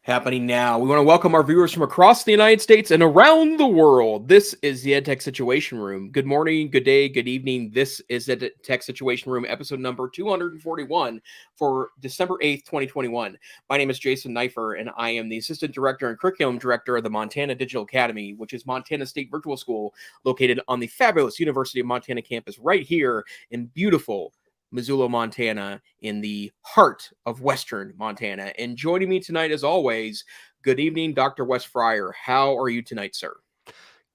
Happening now. We want to welcome our viewers from across the United States and around the world. This is the EdTech Situation Room. Good morning, good day, good evening. This is EdTech Situation Room, episode number 241 for December 8th, 2021. My name is Jason Neiffer, and I am the Assistant Director and Curriculum Director of the Montana Digital Academy, which is Montana State Virtual School located on the fabulous University of Montana campus right here in beautiful Missoula, Montana, in the heart of Western Montana. And joining me tonight, as always, good evening, Dr. Wes Fryer. How are you tonight, sir?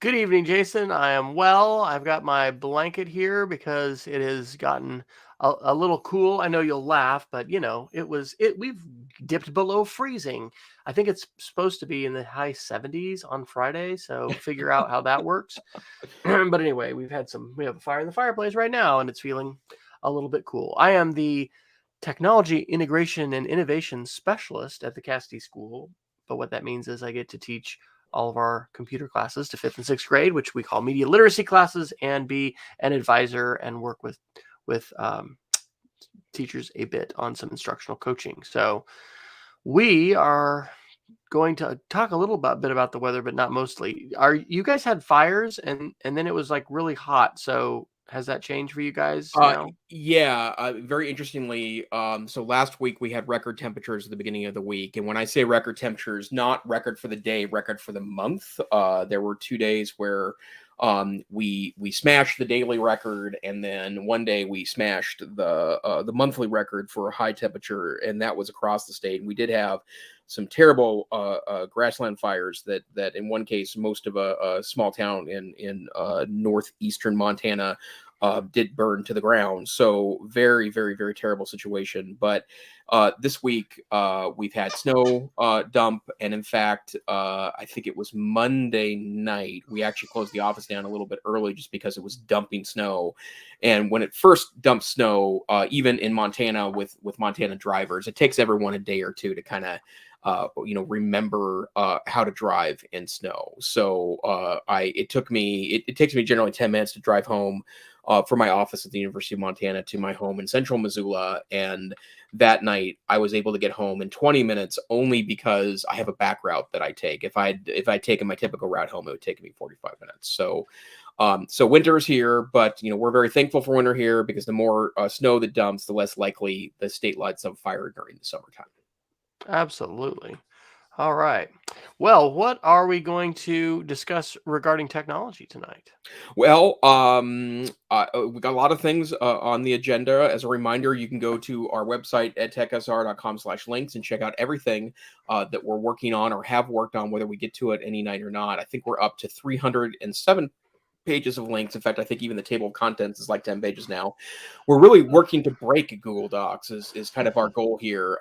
Good evening, Jason. I am well. I've got my blanket here because it has gotten a little cool. I know you'll laugh, but we've dipped below freezing. I think it's supposed to be in the high 70s on Friday, so figure out how that works. But anyway, we have a fire in the fireplace right now, and it's feeling a little bit cool. I am the Technology Integration and Innovation Specialist at the Cassidy School, but what that means is I get to teach all of our computer classes to 5th and 6th grade, which we call media literacy classes, and be an advisor and work with teachers a bit on some instructional coaching. So we are going to talk a little bit about the weather, but not mostly. You guys had fires and then it was like really hot. So has that changed for you guys now? Yeah, very interestingly, so last week we had record temperatures at the beginning of the week. And when I say record temperatures, not record for the day, record for the month. There were 2 days where we smashed the daily record, and then one day we smashed the monthly record for a high temperature, and that was across the state. And we did have some terrible grassland fires that in one case most of a small town in northeastern Montana did burn to the ground. So very, very, very terrible situation. But this week we've had snow dump, and in fact, I think it was Monday night we actually closed the office down a little bit early just because it was dumping snow. And when it first dumps snow, even in Montana with Montana drivers, it takes everyone a day or two to kind of remember how to drive in snow. So it takes me generally 10 minutes to drive home from my office at the University of Montana to my home in central Missoula. And that night I was able to get home in 20 minutes only because I have a back route that I take. If I'd taken my typical route home, it would take me 45 minutes. So winter is here, but we're very thankful for winter here because the more snow that dumps, the less likely the state lights on fire during the summertime. Absolutely. All right. Well, what are we going to discuss regarding technology tonight? Well, we got a lot of things on the agenda. As a reminder, you can go to our website, edtechsr.com/links, and check out everything that we're working on or have worked on, whether we get to it any night or not. I think we're up to 307 pages of links. In fact, I think even the table of contents is like 10 pages now. We're really working to break Google Docs is kind of our goal here.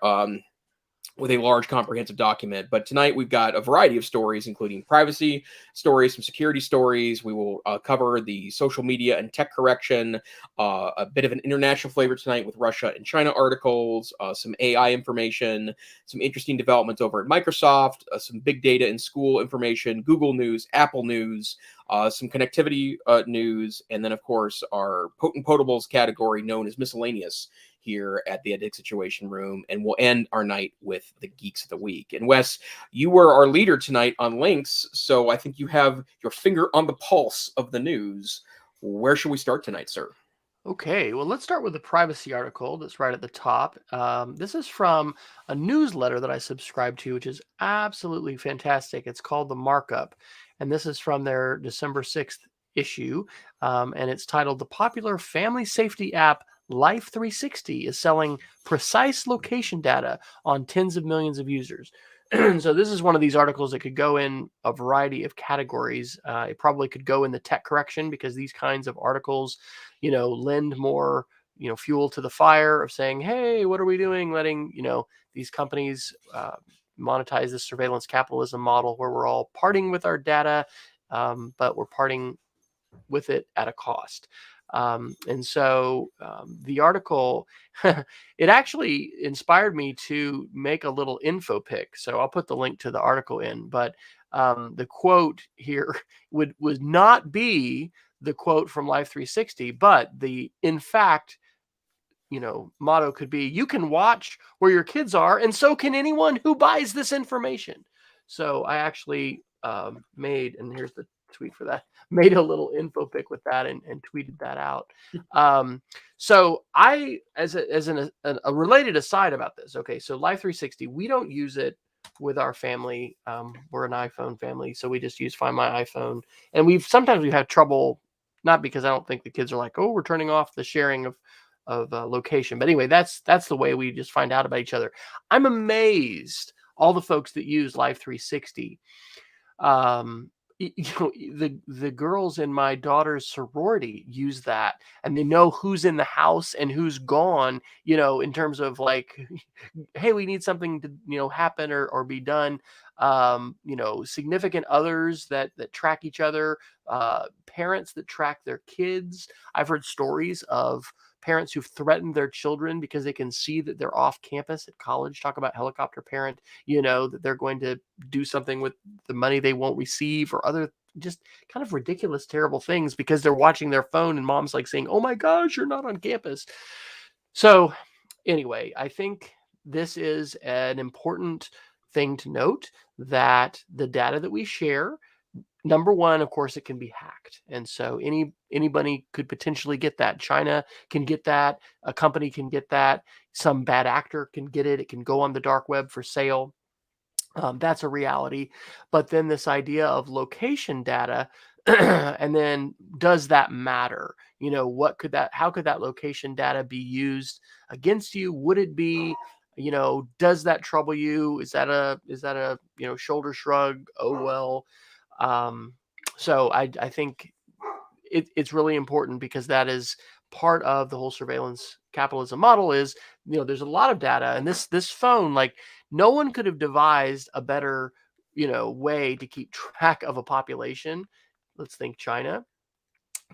With a large comprehensive document. But tonight we've got a variety of stories, including privacy stories, some security stories. We will cover the social media and tech correction, a bit of an international flavor tonight with Russia and China articles, some AI information, some interesting developments over at Microsoft, some big data and school information, Google News, Apple News, some connectivity news, and then, of course, our potent potables category known as miscellaneous here at the EdTech Situation Room, and we'll end our night with the Geeks of the Week. And Wes, you were our leader tonight on links, so I think you have your finger on the pulse of the news. Where should we start tonight, sir? Okay, well, let's start with the privacy article that's right at the top. This is from a newsletter that I subscribe to, which is absolutely fantastic. It's called The Markup, and this is from their December 6th issue, and it's titled "The Popular Family Safety App Life 360 is Selling Precise Location Data on Tens of Millions of Users." So this is one of these articles that could go in a variety of categories. It probably could go in the tech correction because these kinds of articles, lend more, fuel to the fire of saying, hey, what are we doing? Letting, these companies monetize this surveillance capitalism model where we're all parting with our data, but we're parting with it at a cost. And so the article, it actually inspired me to make a little info pick. So I'll put the link to the article in, but the quote here would not be the quote from Life 360, but in fact, motto could be, you can watch where your kids are, and so can anyone who buys this information. So I actually made, and here's the tweet for that, made a little info pic with that and tweeted that out. So I, as a related aside about this, okay, so Life 360, we don't use it with our family. We're an iPhone family, so we just use Find My iPhone, and we've had trouble, not because I don't think the kids are like, oh, we're turning off the sharing of location, but anyway, that's the way we just find out about each other. I'm amazed all the folks that use Life 360. The girls in my daughter's sorority use that, and they know who's in the house and who's gone, in terms of like, hey, we need something to happen or be done. Significant others that track each other, parents that track their kids. I've heard stories of parents who've threatened their children because they can see that they're off campus at college. Talk about helicopter parent, that they're going to do something with the money they won't receive, or other just kind of ridiculous, terrible things because they're watching their phone, and mom's like saying, oh my gosh, you're not on campus. So anyway, I think this is an important thing to note, that the data that we share, number one, of course, it can be hacked. And so anybody could potentially get that. China can get that. A company can get that. Some bad actor can get it. It can go on the dark web for sale. That's a reality. But then this idea of location data, and then does that matter? How could that location data be used against you? Would it be, does that trouble you? Is that a shoulder shrug? Oh, well. So I think it's really important, because that is part of the whole surveillance capitalism model. Is, there's a lot of data, and this phone, like, no one could have devised a better way to keep track of a population. Let's think China,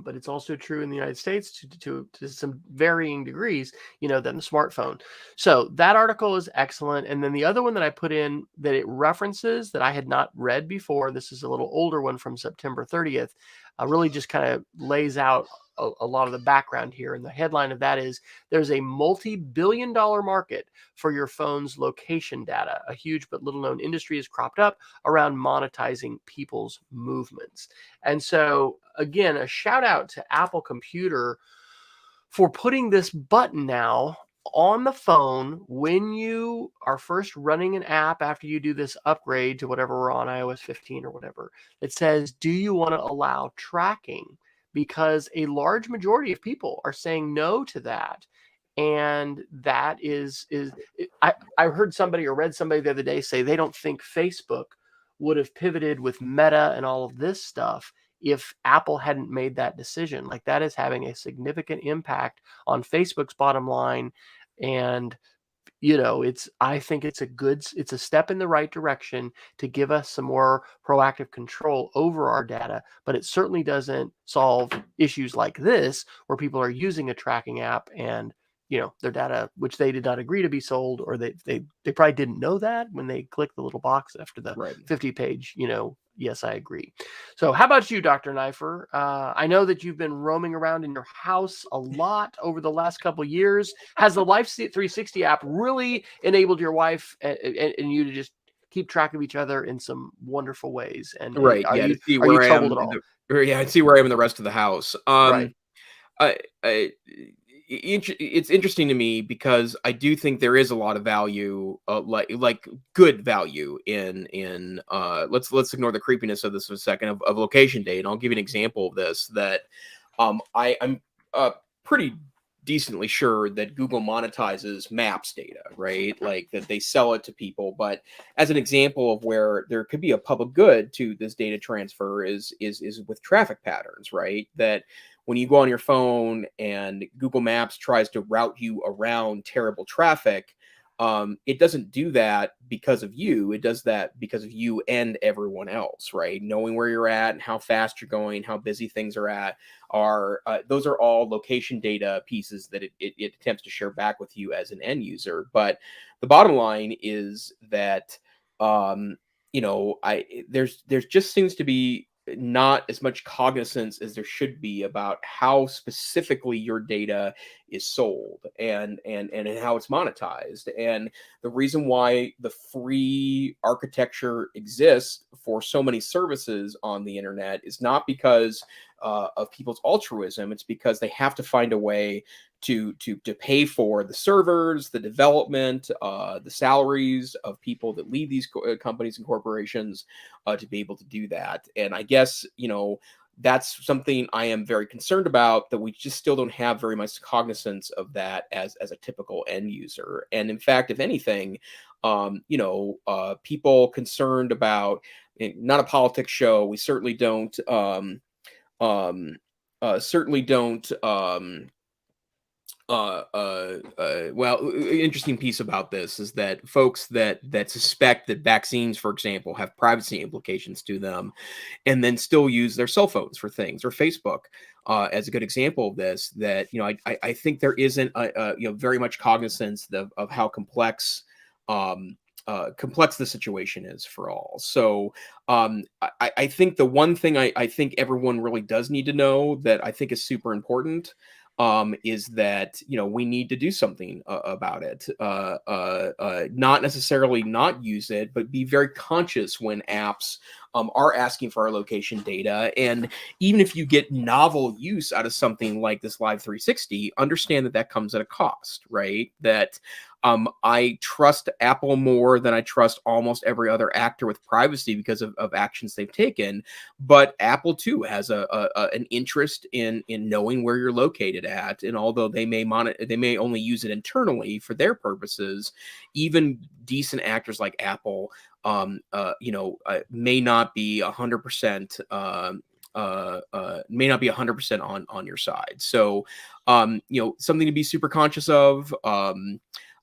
but it's also true in the United States to some varying degrees, than the smartphone. So that article is excellent. And then the other one that I put in that it references that I had not read before, this is a little older one from September 30th, really just kind of lays out a lot of the background here. And the headline of that is, there's a multi-billion-dollar market for your phone's location data. A huge but little known industry has cropped up around monetizing people's movements. And so, again, a shout out to Apple Computer for putting this button now on the phone when you are first running an app after you do this upgrade to whatever we're on, iOS 15 or whatever. It says, do you want to allow tracking? Because a large majority of people are saying no to that. And that I heard somebody or read somebody the other day say they don't think Facebook would have pivoted with Meta and all of this stuff if Apple hadn't made that decision. Like, that is having a significant impact on Facebook's bottom line. And I think it's a step in the right direction to give us some more proactive control over our data, but it certainly doesn't solve issues like this, where people are using a tracking app and their data, which they did not agree to be sold, or they probably didn't know that when they clicked the little box after the 50-page, yes, I agree. So how about you, Dr. Neiffer? I know that you've been roaming around in your house a lot over the last couple of years. Has the Life 360 app really enabled your wife and you to just keep track of each other in some wonderful ways? And Right. are Yeah. you To see where I troubled am. at all? Yeah. I see where I am in the rest of the house. Right. It's interesting to me, because I do think there is a lot of value, like good value in let's ignore the creepiness of this for a second, of location data. And I'll give you an example of this, that I'm pretty decently sure that Google monetizes maps data, right? Like, that they sell it to people. But as an example of where there could be a public good to this data transfer is with traffic patterns, right? That when you go on your phone and Google Maps tries to route you around terrible traffic, it doesn't do that because of you. It does that because of you and everyone else, right? Knowing where you're at and how fast you're going, how busy things are at, those are all location data pieces that it attempts to share back with you as an end user. But the bottom line is that there's just seems to be not as much cognizance as there should be about how specifically your data is sold and how it's monetized. And the reason why the free architecture exists for so many services on the internet is not because of people's altruism. It's because they have to find a way to pay for the servers, the development, the salaries of people that lead these companies and corporations, to be able to do that. And I guess, that's something I am very concerned about, that we just still don't have very much cognizance of that as a typical end user. And in fact, if anything, people concerned about, not a politics show, we certainly don't um, certainly don't well, interesting piece about this is that folks that suspect that vaccines, for example, have privacy implications to them, and then still use their cell phones for things, or Facebook, as a good example of this. That, I think there isn't very much cognizance of how complex the situation is for all. So I think the one thing I think everyone really does need to know, that I think is super important, is that we need to do something about it. Not necessarily not use it, but be very conscious when apps are asking for our location data. And even if you get novel use out of something like this Live 360, understand that that comes at a cost, right? That I trust Apple more than I trust almost every other actor with privacy because of actions they've taken. But Apple too has an interest in knowing where you're located at. And although they may only use it internally for their purposes, even decent actors like Apple, may not be 100%. May not be 100% on your side. So, something to be super conscious of.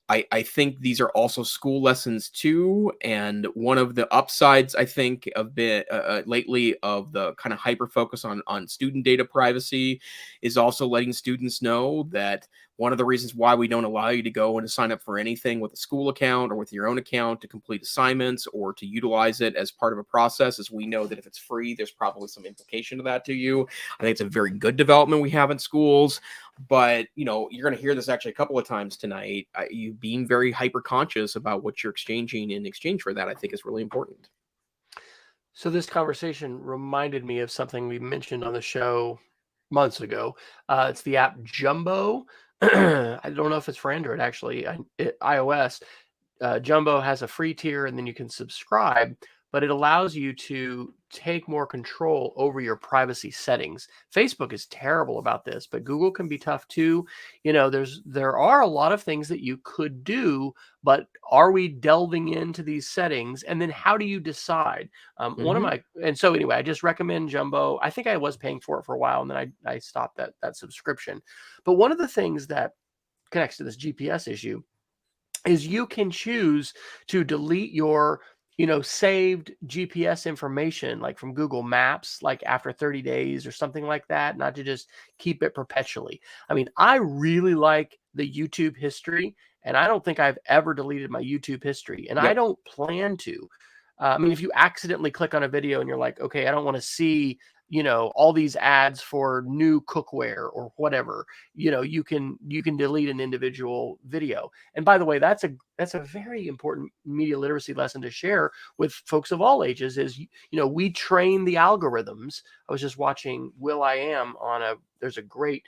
I think these are also school lessons too, and one of the upsides I think have been lately of the kind of hyper focus on student data privacy is also letting students know that one of the reasons why we don't allow you to go and to sign up for anything with a school account or with your own account to complete assignments or to utilize it as part of a process is we know that if it's free, there's probably some implication to that to you. I think it's a very good development we have in schools. But you're going to hear this actually a couple of times tonight. You being very hyper conscious about what you're exchanging in exchange for that, I think, is really important. So this conversation reminded me of something we mentioned on the show months ago. It's the app Jumbo. I don't know if it's for Android, actually. iOS. Jumbo has a free tier, and then you can subscribe, but it allows you to take more control over your privacy settings. Facebook is terrible about this, but Google can be tough too. There are a lot of things that you could do, but are we delving into these settings? And then how do you decide? And so anyway, I just recommend Jumbo. I think I was paying for it for a while, and then I stopped that subscription. But one of the things that connects to this GPS issue is you can choose to delete your saved GPS information, like from Google Maps, like after 30 days or something like that, not to just keep it perpetually. I mean, I really like the YouTube history, and I don't think I've ever deleted my YouTube history, and I Yep. don't plan to. I mean, if you accidentally click on a video and you're like, okay, I don't want to see all these ads for new cookware or whatever, you can delete an individual video. And by the way, that's a very important media literacy lesson to share with folks of all ages is, we train the algorithms. I was just watching Will.i.am there's a great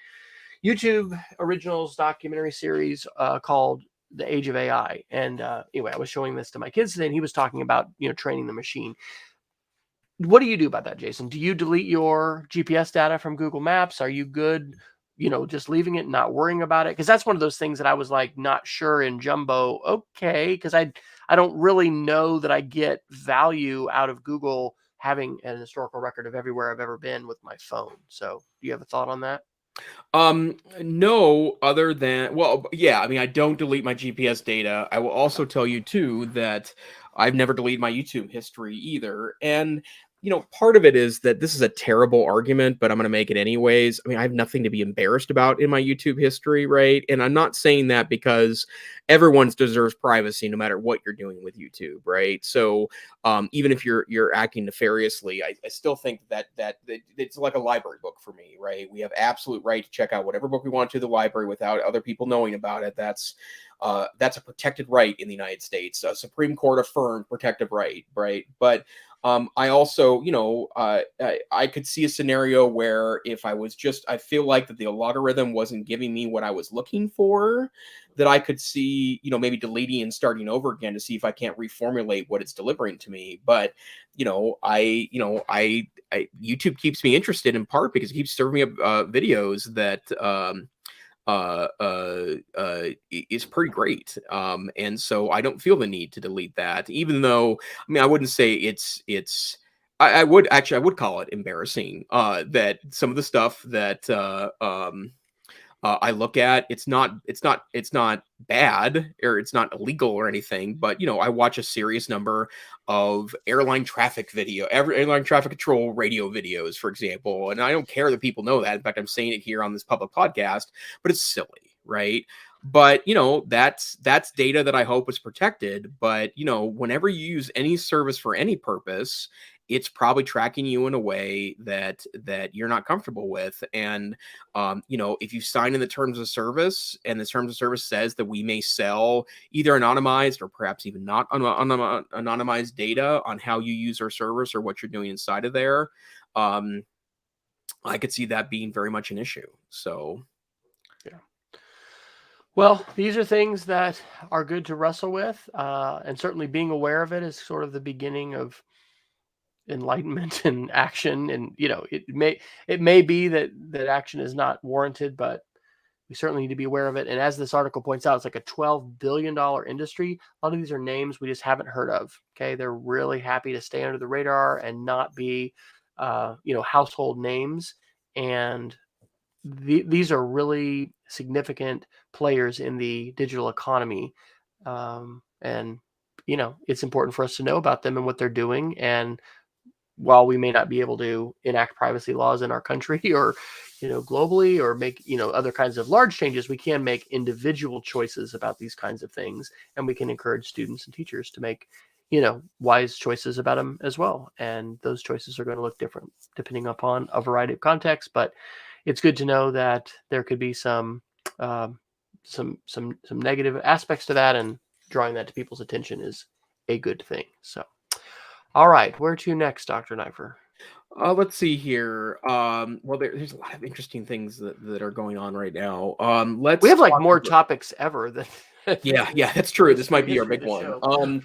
YouTube originals documentary series called The Age of AI. And anyway, I was showing this to my kids today, and he was talking about, training the machine. What do you do about that, Jason? Do you delete your GPS data from Google Maps? Are you good, just leaving it and not worrying about it? Because that's one of those things that I was like not sure in Jumbo. Okay, because I don't really know that I get value out of Google having an historical record of everywhere I've ever been with my phone. So do you have a thought on that? No, other than, well, yeah, I mean, I don't delete my GPS data. I will also tell you too that I've never deleted my YouTube history either. And part of it is that this is a terrible argument, but I'm going to make it anyways. I mean, I have nothing to be embarrassed about in my YouTube history, right? And I'm not saying that because everyone deserves privacy, no matter what you're doing with YouTube, right? So even if you're acting nefariously, I still think that it's like a library book for me, right? We have absolute right to check out whatever book we want to the library without other people knowing about it. That's a protected right in the United States. Supreme Court affirmed protective right, right? But I also, I could see a scenario where if I feel like that the logarithm wasn't giving me what I was looking for, that I could see, maybe deleting and starting over again to see if I can't reformulate what it's delivering to me. But, YouTube keeps me interested in part because it keeps serving me up videos that, is pretty great. And so I don't feel the need to delete that, even though, I mean, I wouldn't say I would call it embarrassing, that some of the stuff that, I look at, it's not bad or it's not illegal or anything, but I watch a serious number of airline traffic control radio videos, for example, and I don't care that people know that. In fact, I'm saying it here on this public podcast, but it's silly, right? But that's data that I hope is protected. But whenever you use any service for any purpose, it's probably tracking you in a way that you're not comfortable with. And if you sign in the terms of service and the terms of service says that we may sell either anonymized or perhaps even not anonymized data on how you use our service or what you're doing inside of there, I could see that being very much an issue. So yeah. Well, these are things that are good to wrestle with, and certainly being aware of it is sort of the beginning of enlightenment and action. And it may be that action is not warranted, but we certainly need to be aware of it. And as this article points out, it's like a $12 billion industry. A lot of these are names we just haven't heard of. Okay, they're really happy to stay under the radar and not be household names. And these are really significant players in the digital economy. And it's important for us to know about them and what they're doing. And while we may not be able to enact privacy laws in our country or, globally, or make, other kinds of large changes, we can make individual choices about these kinds of things. And we can encourage students and teachers to make, wise choices about them as well. And those choices are going to look different depending upon a variety of contexts. But it's good to know that there could be some negative aspects to that, and drawing that to people's attention is a good thing. So, all right, where to next, Dr. Neiffer? Let's see here. Well, there's a lot of interesting things that are going on right now. We have like more topics ever than. Yeah, that's true. This might be our big one.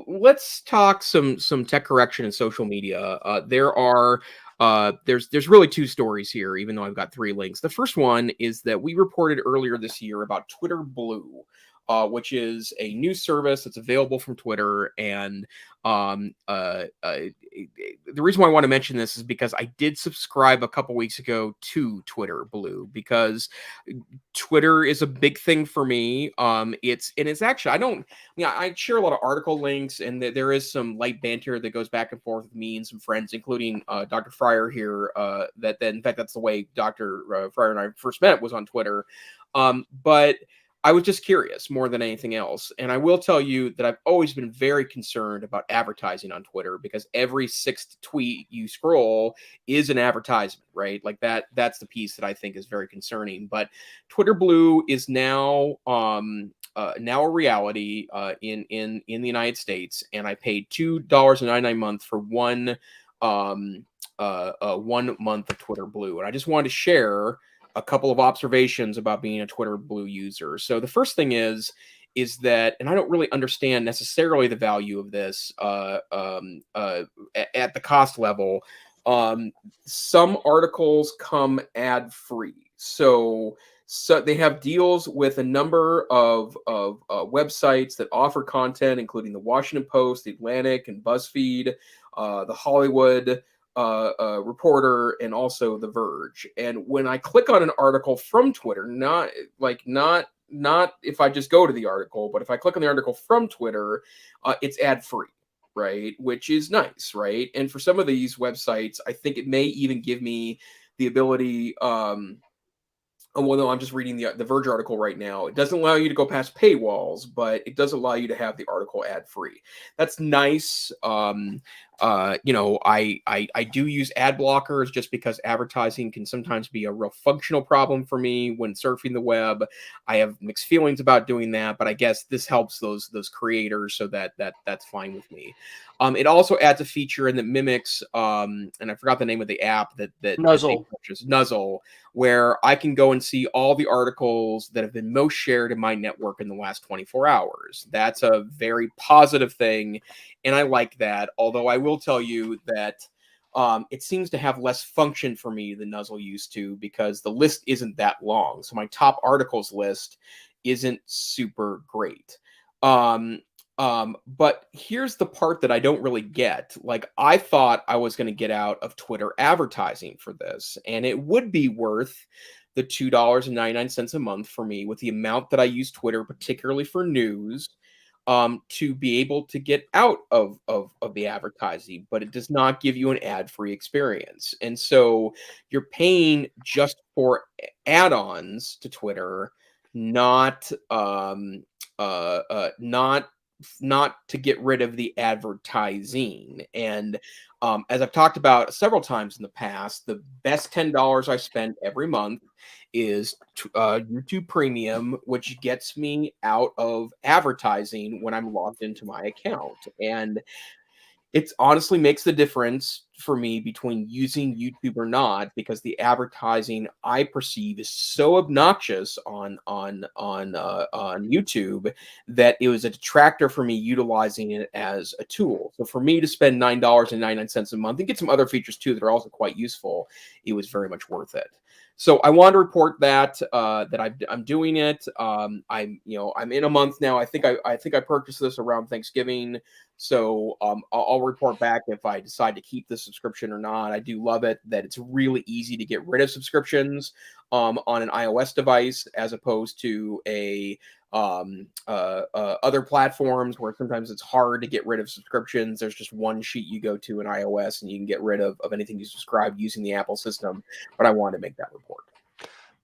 Let's talk some tech correction in social media. There's really two stories here, even though I've got three links. The first one is that we reported earlier this year about Twitter Blue, which is a new service that's available from Twitter. And the reason why I want to mention this is because I did subscribe a couple weeks ago to Twitter Blue, because Twitter is a big thing for me. It's actually, I share a lot of article links, and there is some light banter that goes back and forth with me and some friends, including Dr. Fryer here. In fact, that's the way Dr. Fryer and I first met, was on Twitter. But I was just curious more than anything else. And I will tell you that I've always been very concerned about advertising on Twitter, because every sixth tweet you scroll is an advertisement, right? Like that's the piece that I think is very concerning. But Twitter Blue is now a reality in the United States, and I paid $2.99 a month for one month of Twitter Blue. And I just wanted to share a couple of observations about being a Twitter Blue user. So the first thing is that, and I don't really understand necessarily the value of this at the cost level. Some articles come ad free, so they have deals with a number of websites that offer content, including the Washington Post, the Atlantic, and BuzzFeed, the Hollywood Reporter, and also The Verge. And when I click on an article from Twitter, not if I just go to the article, but if I click on the article from Twitter, it's ad free. right? Which is nice, right? And for some of these websites, I think it may even give me the ability. Oh, well, no, I'm just reading the Verge article right now. It doesn't allow you to go past paywalls, but it does allow you to have the article ad free. That's nice. I do use ad blockers just because advertising can sometimes be a real functional problem for me when surfing the web. I have mixed feelings about doing that, but I guess this helps those creators, so that's fine with me. It also adds a feature and that mimics, and I forgot the name of the app that they Nuzzle. purchased, Nuzzle, where I can go and see all the articles that have been most shared in my network in the last 24 hours. That's a very positive thing, and I like that. Although I will tell you that it seems to have less function for me than Nuzzle used to, because the list isn't that long. So my top articles list isn't super great. But here's the part that I don't really get. Like, I thought I was going to get out of Twitter advertising for this, and it would be worth the $2.99 a month for me with the amount that I use Twitter, particularly for news, to be able to get out of the advertising, but it does not give you an ad-free experience. And so you're paying just for add-ons to Twitter, not not to get rid of the advertising. And as I've talked about several times in the past, the best $10 I spend every month is YouTube Premium, which gets me out of advertising when I'm logged into my account. And it honestly makes the difference for me between using YouTube or not, because the advertising I perceive is so obnoxious on YouTube that it was a detractor for me utilizing it as a tool. So for me to spend $9.99 a month and get some other features too that are also quite useful, it was very much worth it. So I want to report that I'm doing it. I'm in a month now. I think I purchased this around Thanksgiving. So I'll report back if I decide to keep the subscription or not. I do love it that it's really easy to get rid of subscriptions on an iOS device, as opposed to other platforms where sometimes it's hard to get rid of subscriptions. There's just one sheet you go to in iOS and you can get rid of anything you subscribe using the Apple system. But I wanted to make that report.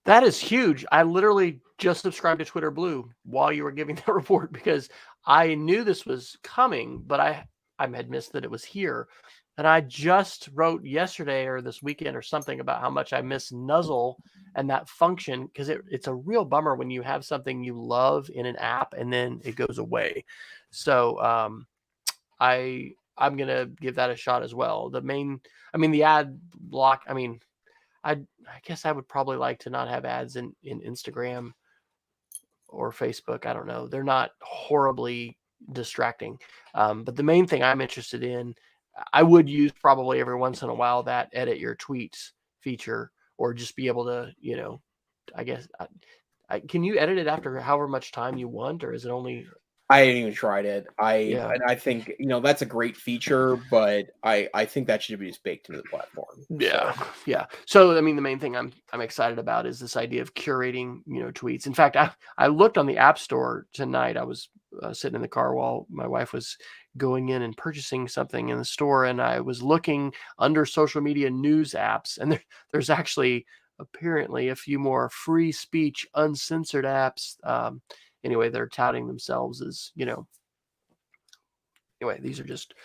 That is huge. I literally just subscribed to Twitter Blue while you were giving that report, because I knew this was coming, but I had missed that it was here. And I just wrote yesterday or this weekend or something about how much I miss Nuzzle and that function, because it's a real bummer when you have something you love in an app and then it goes away. So I'm gonna give that a shot as well. The ad block. I guess I would probably like to not have ads in Instagram or Facebook. I don't know. They're not horribly distracting. But the main thing I'm interested in, I would use probably every once in a while that edit your tweets feature, or just be able to, I guess, can you edit it after however much time you want, or is it only? I haven't even tried it. Yeah. I think that's a great feature, but I think that should be just baked into the platform. Yeah, yeah. So the main thing I'm excited about is this idea of curating, tweets. In fact, I looked on the App Store tonight. I was sitting in the car while my wife was going in and purchasing something in the store, and I was looking under social media news apps, and there's actually apparently a few more free speech, uncensored apps. Anyway, they're touting themselves as, anyway, these are just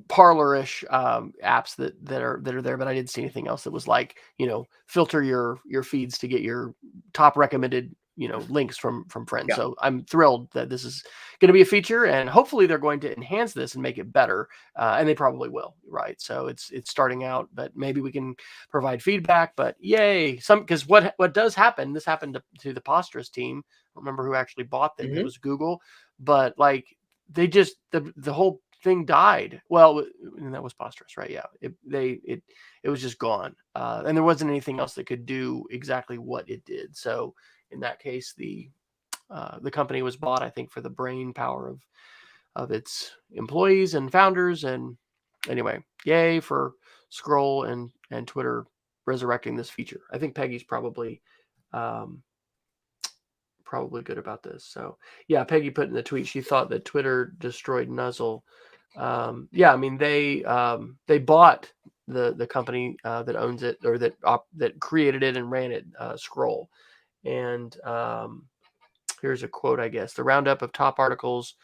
parlor-ish apps that are there, but I didn't see anything else that was like, filter your feeds to get your top recommended links from friends. Yeah. So I'm thrilled that this is going to be a feature, and hopefully they're going to enhance this and make it better, and they probably will, right? So it's starting out, but maybe we can provide feedback. But yay, because what does happen, this happened to the Posters team. I don't remember who actually bought them. It was Google, but like they just the whole thing died. Well, and that was Posters, right? Yeah, it was just gone, and there wasn't anything else that could do exactly what it did. So in that case, the company was bought, I think, for the brain power of its employees and founders. And anyway, yay for Scroll and Twitter resurrecting this feature. I think Peggy's probably probably good about this. So yeah, Peggy put in the tweet she thought that Twitter destroyed Nuzzle. Yeah, I mean they bought the company that owns it, or that created it and ran it, Scroll. And here's a quote, I guess: "The roundup of top articles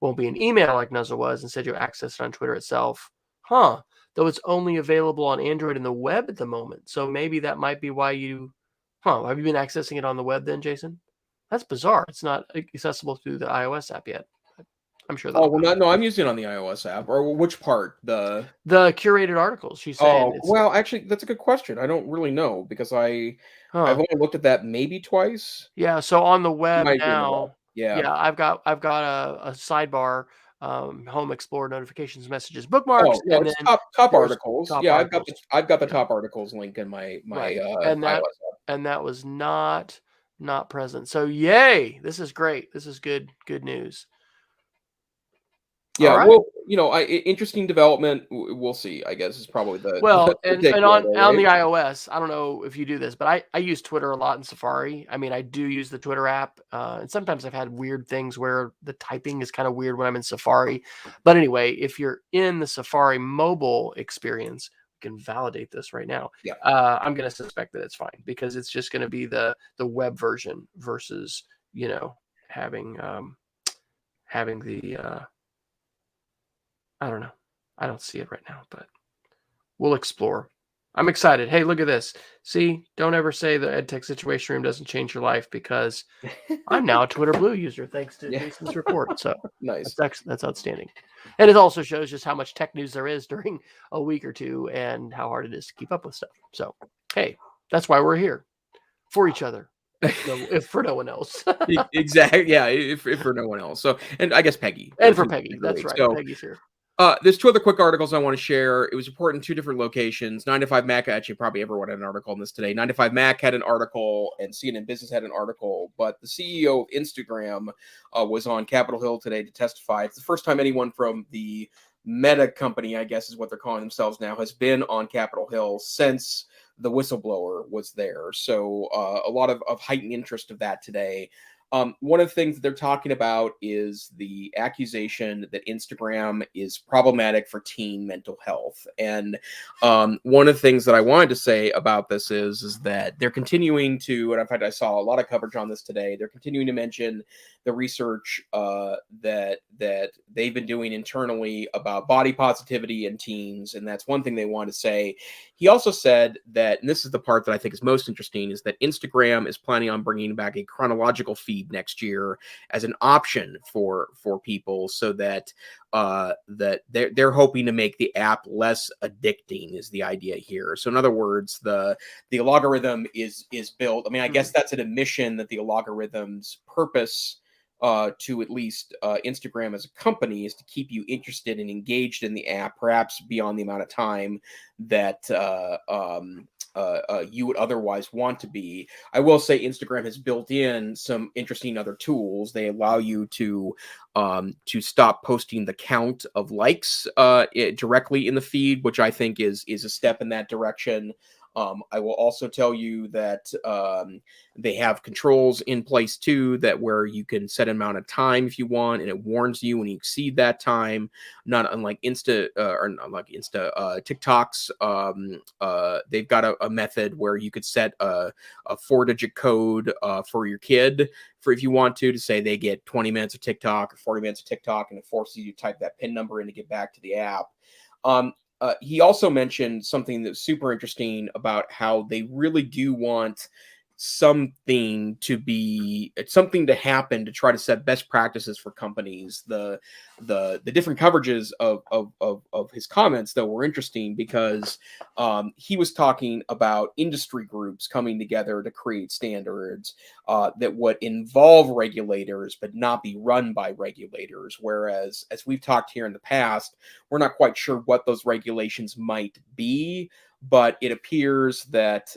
won't be an email like Nuzzle was. Instead, you'll access it on Twitter itself." Huh. Though it's only available on Android and the web at the moment. So maybe that might be why you... Huh. Have you been accessing it on the web then, Jason? That's bizarre. It's not accessible through the iOS app yet. I'm sure Oh that'll well, come. no, I'm using it on the iOS app. Or which part? The curated articles. She's saying Oh it's... well, actually, that's a good question. I don't really know because I've Huh. only looked at that maybe twice. Yeah. So on the It web might be in the web. now, Yeah. yeah, I've got a sidebar, Home Explorer, notifications, messages, bookmarks, Oh no, and it's then top there's articles. top Yeah, articles. I've got the Yeah. top articles link in my Right. And iOS that app. was not present. So yay, this is great. This is good news. All Yeah, right. well, interesting development. We'll see. I guess is probably the Well, the and takeaway there, on right? the iOS, I don't know if you do this, but I use Twitter a lot in Safari. I mean, I do use the Twitter app, and sometimes I've had weird things where the typing is kind of weird when I'm in Safari. But anyway, if you're in the Safari mobile experience, we can validate this right now. Yeah. I'm going to suspect that it's fine because it's just going to be the web version versus having the I don't know. I don't see it right now, but we'll explore. I'm excited. Hey, look at this. See, don't ever say the EdTech Situation Room doesn't change your life, because I'm now a Twitter Blue user thanks to Yeah. Jason's report. So Nice. that's outstanding. And it also shows just how much tech news there is during a week or two and how hard it is to keep up with stuff. So, hey, that's why we're here, for each other, if for no one else. Exactly. Yeah, if for no one else. So, and I guess Peggy, And for who's Peggy. every That's week. right. So, Peggy's here. there's two other quick articles I want to share. It was reported in two different locations. 9 to 5 Mac, actually, probably everyone had an article on this today. 9 to 5 Mac had an article, and CNN Business had an article. But the CEO of Instagram was on Capitol Hill today to testify. It's the first time anyone from the Meta company, I guess is what they're calling themselves now, has been on Capitol Hill since the whistleblower was there. So a lot of heightened interest of that today. One of the things that they're talking about is the accusation that Instagram is problematic for teen mental health. And one of the things that I wanted to say about this is that they're continuing to, and in fact, I saw a lot of coverage on this today. They're continuing to mention the research that they've been doing internally about body positivity in teens, and that's one thing they want to say. He also said that, and this is the part that I think is most interesting, is that Instagram is planning on bringing back a chronological feed next year as an option for people, so that that they're hoping to make the app less addicting is the idea here. So in other words, the algorithm is built. I mean, I guess that's an admission that the algorithm's purpose to at least Instagram as a company is to keep you interested and engaged in the app, perhaps beyond the amount of time that you would otherwise want to be. I will say Instagram has built in some interesting other tools. They allow you to stop posting the count of likes directly in the feed, which I think is a step in that direction. I will also tell you that they have controls in place too, that where you can set an amount of time if you want, and it warns you when you exceed that time. Not unlike TikToks. They've got a method where you could set a 4-digit code for your kid, for if you want to say they get 20 minutes of TikTok or 40 minutes of TikTok, and it forces you to type that PIN number in to get back to the app. He also mentioned something that's super interesting about how they really do want something to happen to try to set best practices for companies. The different coverages of his comments, though, were interesting because he was talking about industry groups coming together to create standards that would involve regulators but not be run by regulators. Whereas, as we've talked here in the past, we're not quite sure what those regulations might be, but it appears that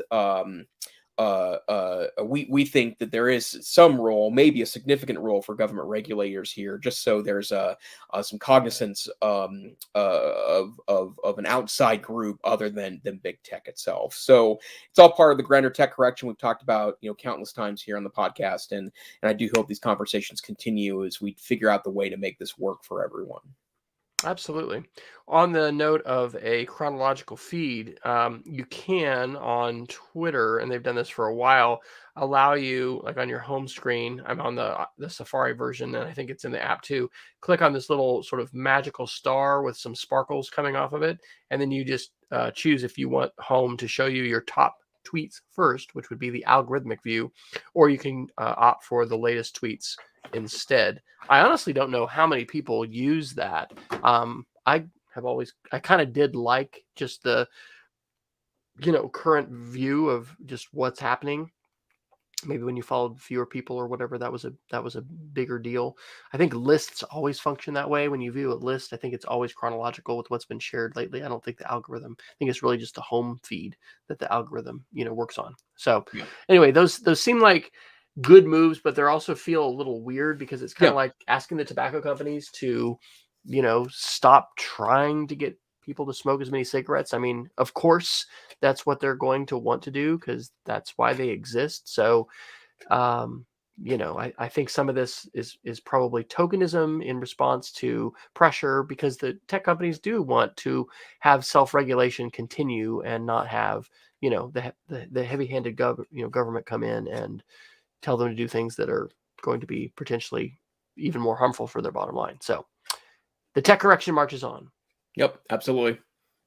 we think that there is some role, maybe a significant role for government regulators here, just so there's some cognizance of an outside group other than big tech itself. So it's all part of the grander tech correction we've talked about, countless times here on the podcast, and I do hope these conversations continue as we figure out the way to make this work for everyone. Absolutely. On the note of a chronological feed, you can on Twitter, and they've done this for a while, allow you, like on your home screen. I'm on the Safari version, and I think it's in the app too. Click on this little sort of magical star with some sparkles coming off of it, and then you just choose if you want home to show you your top tweets first, which would be the algorithmic view, or you can opt for the latest tweets instead. I honestly don't know how many people use that. I kind of did like just the, current view of just what's happening. Maybe when you followed fewer people or whatever, that was a bigger deal. I think lists always function that way. When you view a list, I think it's always chronological with what's been shared lately. I don't think the algorithm, I think it's really just the home feed that the algorithm, works on. So anyway, those seem like good moves, but they also feel a little weird because it's kind of like asking the tobacco companies to, stop trying to get people to smoke as many cigarettes. I mean, of course, that's what they're going to want to do because that's why they exist. So, I think some of this is probably tokenism in response to pressure because the tech companies do want to have self-regulation continue and not have, the heavy-handed government come in and tell them to do things that are going to be potentially even more harmful for their bottom line. So the tech correction marches on. Yep, absolutely.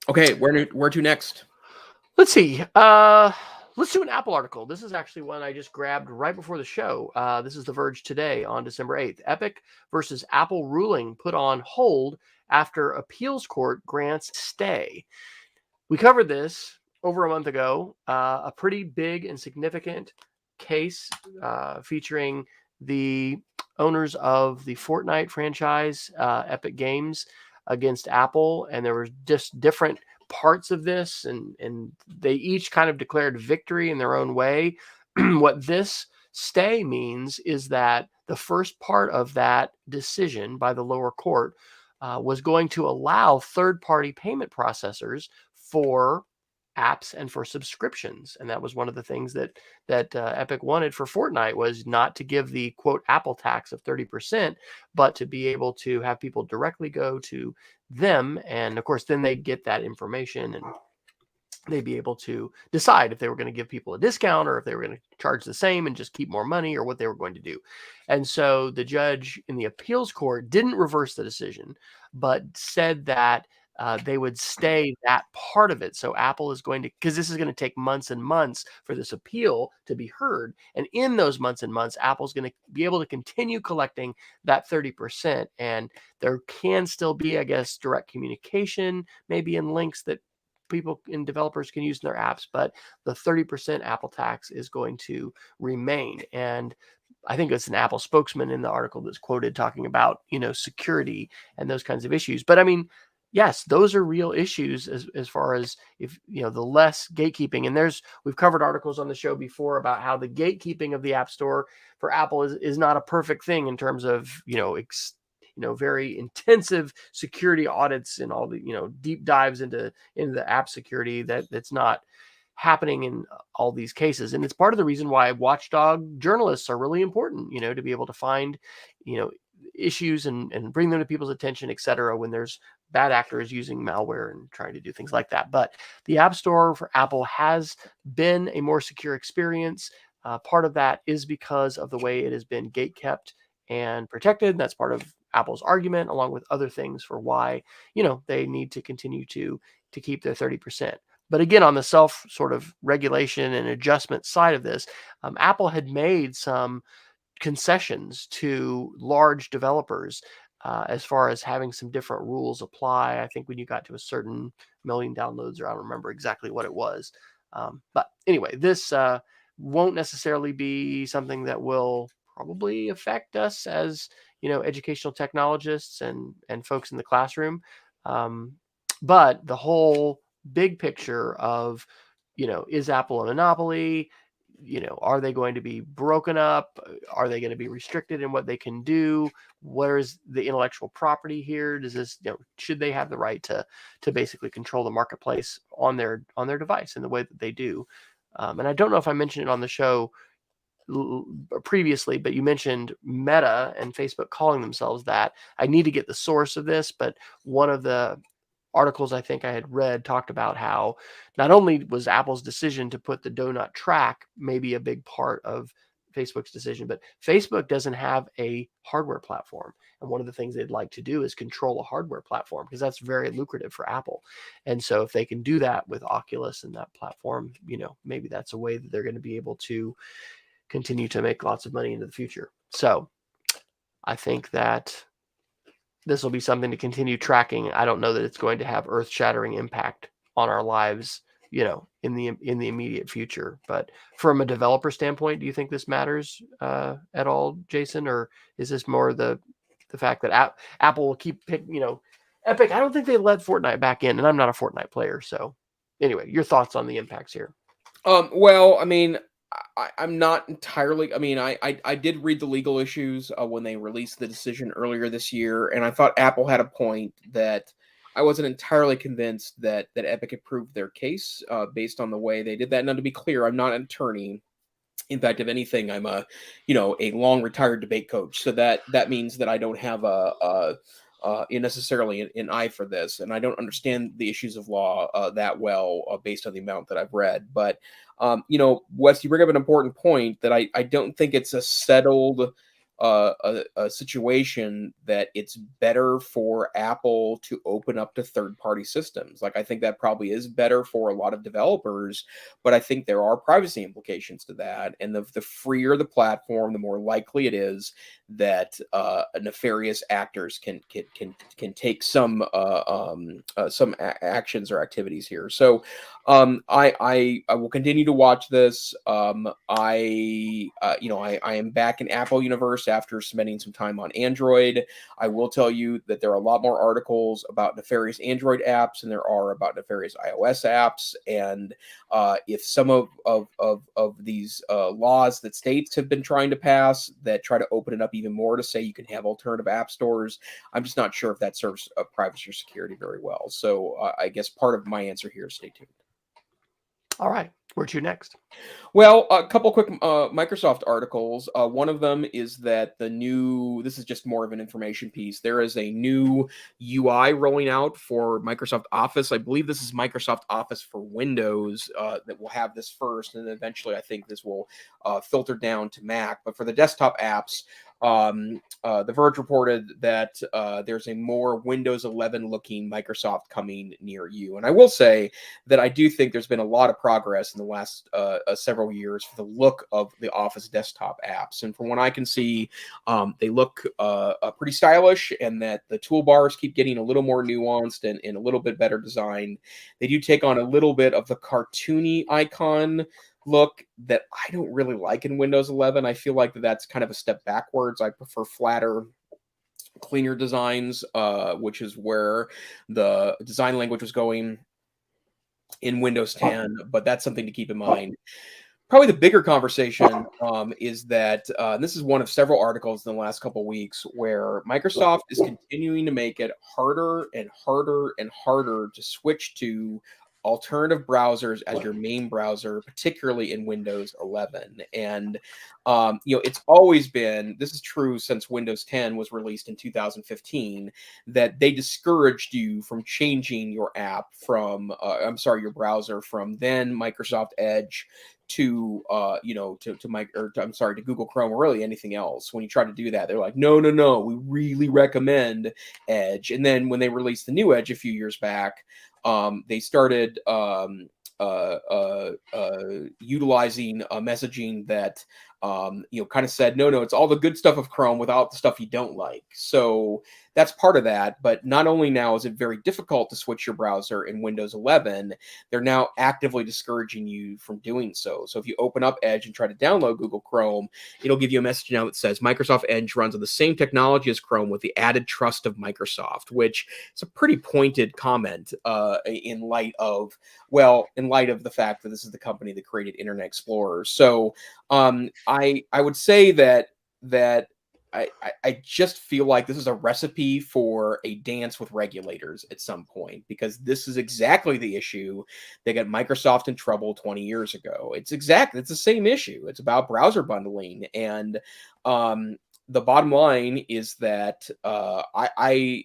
Okay, where to next? Let's see. Let's do an Apple article. This is actually one I just grabbed right before the show. This is The Verge today on December 8th. Epic versus Apple ruling put on hold after appeals court grants stay. We covered this over a month ago. A pretty big and significant case featuring the owners of the Fortnite franchise, Epic Games, against Apple. And there were just different parts of this, and they each kind of declared victory in their own way. What this stay means is that the first part of that decision by the lower court was going to allow third-party payment processors for apps and for subscriptions. And that was one of the things that Epic wanted for Fortnite, was not to give the quote Apple tax of 30%, but to be able to have people directly go to them. And of course, then they get that information and they'd be able to decide if they were going to give people a discount or if they were going to charge the same and just keep more money, or what they were going to do. And so the judge in the appeals court didn't reverse the decision, but said that they would stay that part of it. So Apple is going to, because this is going to take months and months for this appeal to be heard. And in those months and months, Apple's going to be able to continue collecting that 30%. And there can still be, I guess, direct communication, maybe in links that people and developers can use in their apps, but the 30% Apple tax is going to remain. And I think it's an Apple spokesman in the article that's quoted talking about, security and those kinds of issues. But I mean, yes, those are real issues as far as if, the less gatekeeping. And we've covered articles on the show before about how the gatekeeping of the App Store for Apple is not a perfect thing in terms of, very intensive security audits and all the, deep dives into the app security that's not happening in all these cases. And it's part of the reason why watchdog journalists are really important, to be able to find, issues and bring them to people's attention, et cetera, when there's bad actors using malware and trying to do things like that. But the App Store for Apple has been a more secure experience. Part of that is because of the way it has been gatekept and protected. And that's part of Apple's argument, along with other things, for why, they need to continue to keep their 30%. But again, on the self sort of regulation and adjustment side of this, Apple had made some concessions to large developers as far as having some different rules apply. I think when you got to a certain million downloads, or I don't remember exactly what it was. But anyway, this won't necessarily be something that will probably affect us as, educational technologists and folks in the classroom. But the whole big picture of, is Apple a monopoly? are they going to be broken up? Are they going to be restricted in what they can do? Where's the intellectual property here? Does this, should they have the right to basically control the marketplace on their device in the way that they do? And I don't know if I mentioned it on the show previously, but you mentioned Meta and Facebook calling themselves that. I need to get the source of this, but one of the articles I think I had read talked about how not only was Apple's decision to put the donut track maybe a big part of Facebook's decision, but Facebook doesn't have a hardware platform. And one of the things they'd like to do is control a hardware platform, because that's very lucrative for Apple. And so if they can do that with Oculus and that platform, maybe that's a way that they're going to be able to continue to make lots of money into the future. So I think that this will be something to continue tracking. I don't know that it's going to have earth-shattering impact on our lives, in the immediate future. But from a developer standpoint, do you think this matters at all, Jason, or is this more the fact that Apple will keep Epic? I don't think they let Fortnite back in, and I'm not a Fortnite player. So anyway, your thoughts on the impacts here? Well, I mean, I'm not entirely. I mean, I did read the legal issues when they released the decision earlier this year, and I thought Apple had a point that I wasn't entirely convinced that Epic had proved their case based on the way they did that. Now, to be clear, I'm not an attorney. In fact, if anything, I'm a long retired debate coach, so that means that I don't have necessarily an eye for this, and I don't understand the issues of law that well based on the amount that I've read. But Wes, you bring up an important point that I don't think it's a settled a situation that it's better for Apple to open up to third-party systems. Like, I think that probably is better for a lot of developers, but I think there are privacy implications to that. And the freer the platform, the more likely it is that nefarious actors can take some actions or activities here. So I will continue to watch this. I am back in Apple universe after spending some time on Android. I will tell you that there are a lot more articles about nefarious Android apps than there are about nefarious iOS apps. And if some of these laws that states have been trying to pass that try to open it up even more to say you can have alternative app stores, I'm just not sure if that serves privacy or security very well. So I guess part of my answer here is stay tuned. All right. Where to next? Well, a couple quick Microsoft articles. One of them is that this is just more of an information piece. There is a new UI rolling out for Microsoft Office. I believe this is Microsoft Office for Windows that will have this first, and then eventually I think this will filter down to Mac. But for the desktop apps, The Verge reported that there's a more Windows 11 looking Microsoft coming near you. And I will say that I do think there's been a lot of progress in the last several years for the look of the Office desktop apps. And from what I can see, they look pretty stylish, and that the toolbars keep getting a little more nuanced and a little bit better designed. They do take on a little bit of the cartoony icon look that I don't really like in Windows 11. I feel like that's kind of a step backwards. I prefer flatter, cleaner designs, which is where the design language was going in Windows 10, but that's something to keep in mind. Probably the bigger conversation is that this is one of several articles in the last couple of weeks where Microsoft is continuing to make it harder and harder and harder to switch to alternative browsers as your main browser, particularly in Windows 11. And it's always been, this is true since Windows 10 was released in 2015, that they discouraged you from changing your app from your browser from then Microsoft Edge to Google Chrome, or really anything else. When you try to do that, they're like, no, we really recommend Edge. And then when they released the new Edge a few years back, they started utilizing messaging that kind of said, no, it's all the good stuff of Chrome without the stuff you don't like. So that's part of that. But not only now is it very difficult to switch your browser in Windows 11, they're now actively discouraging you from doing so. So if you open up Edge and try to download Google Chrome, it'll give you a message now that says Microsoft Edge runs on the same technology as Chrome with the added trust of Microsoft, which is a pretty pointed comment in light of the fact that this is the company that created Internet Explorer. So I would say that I just feel like this is a recipe for a dance with regulators at some point, because this is exactly the issue that got Microsoft in trouble 20 years ago. It's the same issue. It's about browser bundling. And the bottom line is that I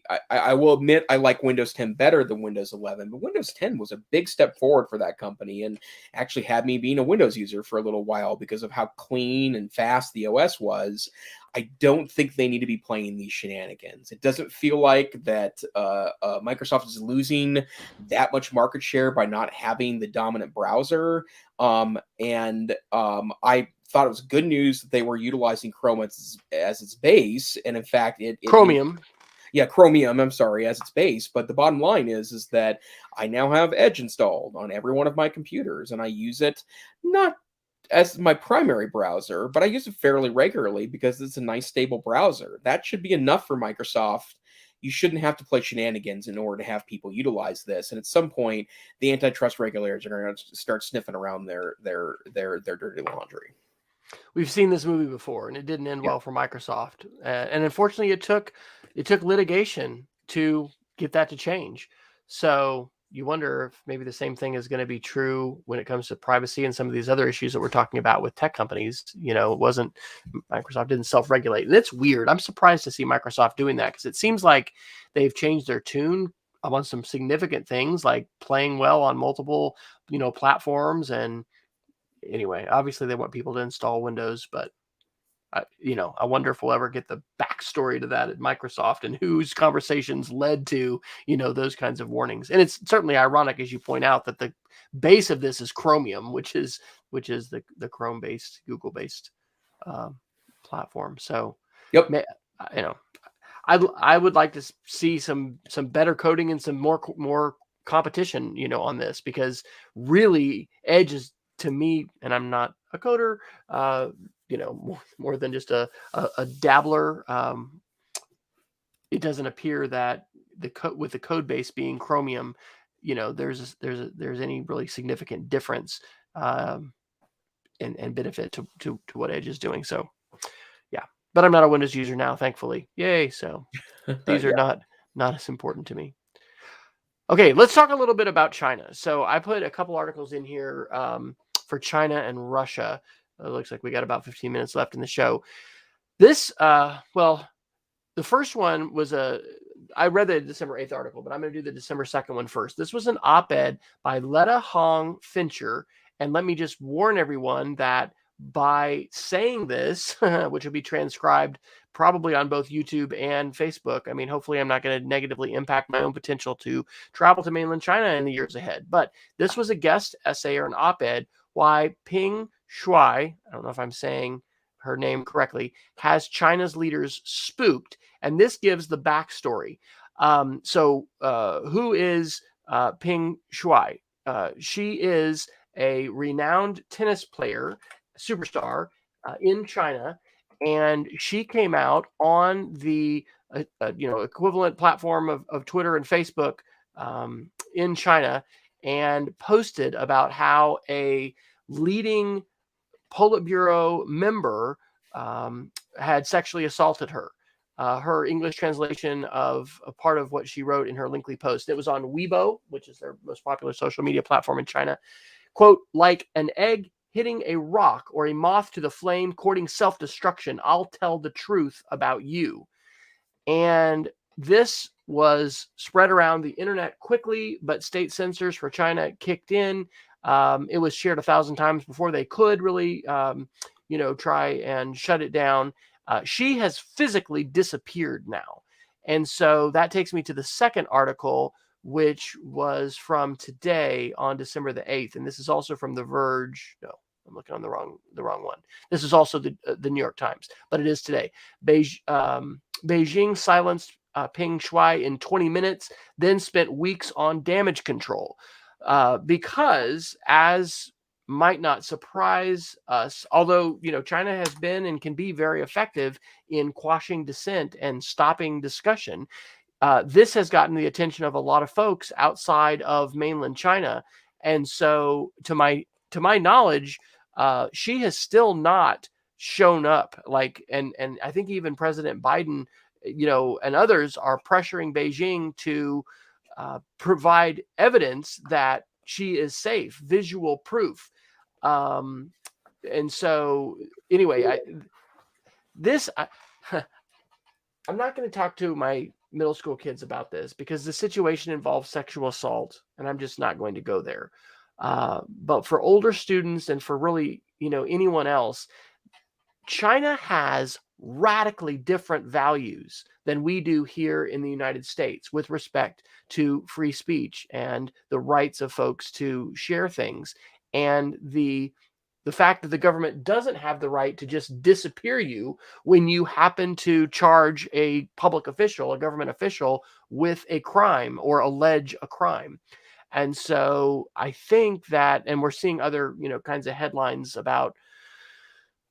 will admit I like Windows 10 better than Windows 11, but Windows 10 was a big step forward for that company and actually had me being a Windows user for a little while because of how clean and fast the OS was. I don't think they need to be playing these shenanigans. It doesn't feel like that Microsoft is losing that much market share by not having the dominant browser. I thought it was good news that they were utilizing Chrome as its base, and in fact, Chromium. Chromium. I'm sorry, as its base. But the bottom line is that I now have Edge installed on every one of my computers, and I use it not as my primary browser, but I use it fairly regularly because it's a nice stable browser. That should be enough for Microsoft. You shouldn't have to play shenanigans in order to have people utilize this. And at some point, the antitrust regulators are going to start sniffing around their dirty laundry. We've seen this movie before, and it didn't end well for Microsoft. And unfortunately, it took litigation to get that to change. So you wonder if maybe the same thing is going to be true when it comes to privacy and some of these other issues that we're talking about with tech companies. Microsoft didn't self-regulate. And it's weird. I'm surprised to see Microsoft doing that, because it seems like they've changed their tune on some significant things, like playing well on multiple, platforms. And anyway, obviously they want people to install Windows, but I wonder if we'll ever get the backstory to that at Microsoft and whose conversations led to, those kinds of warnings. And it's certainly ironic, as you point out, that the base of this is Chromium, which is the Chrome-based, Google-based platform. So, Yep. I would like to see some better coding and some more competition, on this, because really Edge is, to me, and I'm not a coder, more than just a dabbler. It doesn't appear that with the code base being Chromium, there's any really significant difference and benefit to what Edge is doing. So, yeah, but I'm not a Windows user now, thankfully. Yay! So these are not as important to me. Okay, let's talk a little bit about China. So I put a couple articles in here for China and Russia. It looks like we got about 15 minutes left in the show. This, the first one was I read the December 8th article, but I'm going to do the December 2nd one first. This was an op-ed by Letta Hong Fincher. And let me just warn everyone that by saying this, which will be transcribed probably on both YouTube and Facebook, I mean, hopefully I'm not going to negatively impact my own potential to travel to mainland China in the years ahead. But this was a guest essay or an op-ed why Ping Shuai, I don't know if I'm saying her name correctly, has China's leaders spooked. And this gives the backstory. Who is Ping Shuai? She is a renowned tennis player, superstar in China, and she came out on the equivalent platform of Twitter and Facebook in China and posted about how a leading Politburo member had sexually assaulted her. Her English translation of a part of what she wrote in her lengthy post. It was on Weibo, which is their most popular social media platform in China. Quote, like an egg hitting a rock or a moth to the flame, courting self-destruction, I'll tell the truth about you. And this was spread around the internet quickly, but state censors for China kicked in. It was shared 1,000 times before they could really, try and shut it down. She has physically disappeared now. And so that takes me to the second article, which was from today on December the 8th. And this is also from The Verge. No, I'm looking on the wrong one. This is also the New York Times, but it is today. Beijing silenced Peng Shuai in 20 minutes, then spent weeks on damage control. Because, as might not surprise us, although China has been and can be very effective in quashing dissent and stopping discussion, this has gotten the attention of a lot of folks outside of mainland China. And so, to my knowledge, she has still not shown up. And I think even President Biden, and others are pressuring Beijing to provide evidence that she is safe, visual proof. And so, anyway, I'm not going to talk to my middle school kids about this because the situation involves sexual assault, and I'm just not going to go there. But for older students and for really, anyone else, China has radically different values than we do here in the United States with respect to free speech and the rights of folks to share things. And the fact that the government doesn't have the right to just disappear you when you happen to charge a public official, a government official, with a crime or allege a crime. And so I think that, and we're seeing other, kinds of headlines about,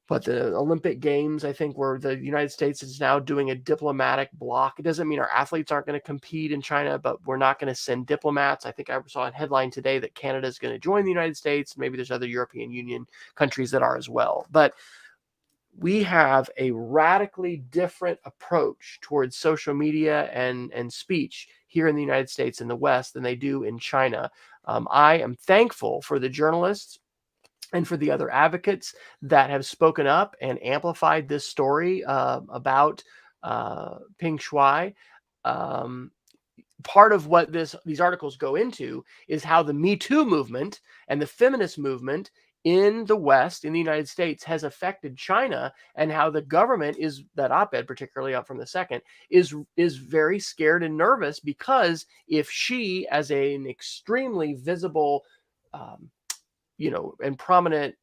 but the Olympic Games, I think, where the United States is now doing a diplomatic block. It doesn't mean our athletes aren't going to compete in China, but we're not going to send diplomats. I think I saw a headline today that Canada is going to join the United States. Maybe there's other European Union countries that are as well. But we have a radically different approach towards social media and speech here in the United States in the West than they do in China. I am thankful for the journalists and for the other advocates that have spoken up and amplified this story about Peng Shuai. Part of what these articles go into is how the Me Too movement and the feminist movement in the West, in the United States, has affected China, and how the government is, that op-ed particularly up from the second, is very scared and nervous, because if she, as an extremely visible and prominent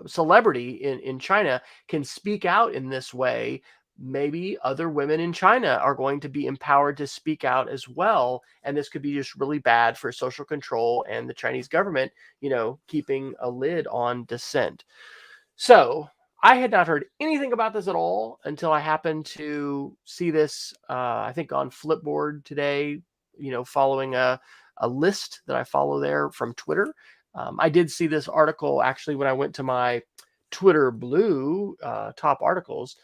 celebrity in China, can speak out in this way, maybe other women in China are going to be empowered to speak out as well. And this could be just really bad for social control and the Chinese government, keeping a lid on dissent. So I had not heard anything about this at all until I happened to see this, I think on Flipboard today, following a list that I follow there from Twitter. I did see this article actually when I went to my Twitter Blue top articles.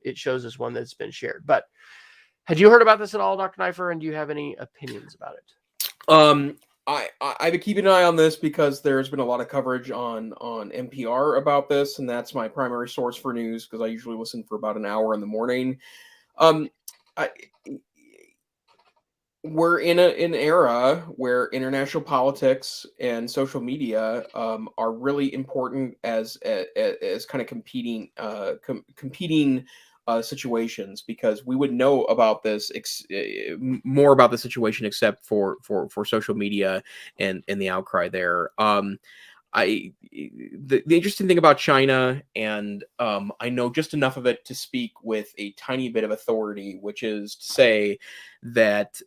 It shows as one that's been shared. But had you heard about this at all, Dr. Neiffer, and do you have any opinions about it? I've been keeping an eye on this because there's been a lot of coverage on NPR about this, and that's my primary source for news because I usually listen for about an hour in the morning. We're in an era where international politics and social media are really important as kind of competing situations, because we would know about this more about the situation except for social media and the outcry there. The interesting thing about China, and I know just enough of it to speak with a tiny bit of authority, which is to say that,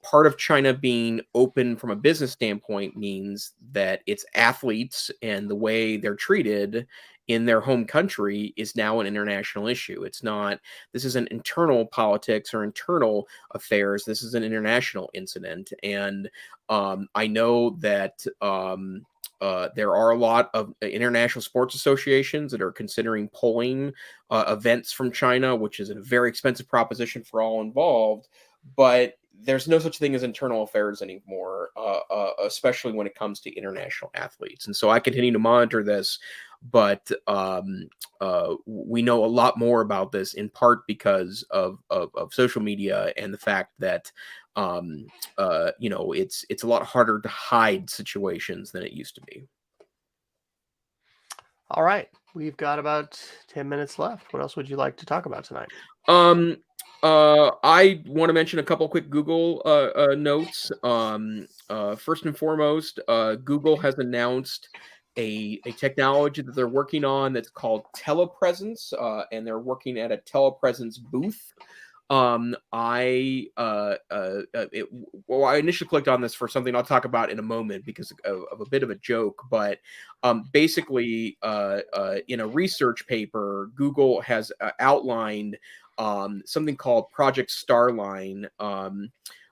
part of China being open from a business standpoint means that its athletes and the way they're treated in their home country is now an international issue. This isn't internal politics or internal affairs. This is an international incident. And I know that there are a lot of international sports associations that are considering pulling events from China, which is a very expensive proposition for all involved. But there's no such thing as internal affairs anymore, especially when it comes to international athletes. And so I continue to monitor this, but we know a lot more about this in part because of social media and the fact that it's a lot harder to hide situations than it used to be. All right, we've got about 10 minutes left. What else would you like to talk about tonight? I want to mention a couple quick Google notes. First and foremost, Google has announced a technology that they're working on that's called telepresence, and they're working at a telepresence booth Well, I initially clicked on this for something I'll talk about in a moment because of a bit of a joke, but basically, in a research paper, Google has outlined something called Project Starline.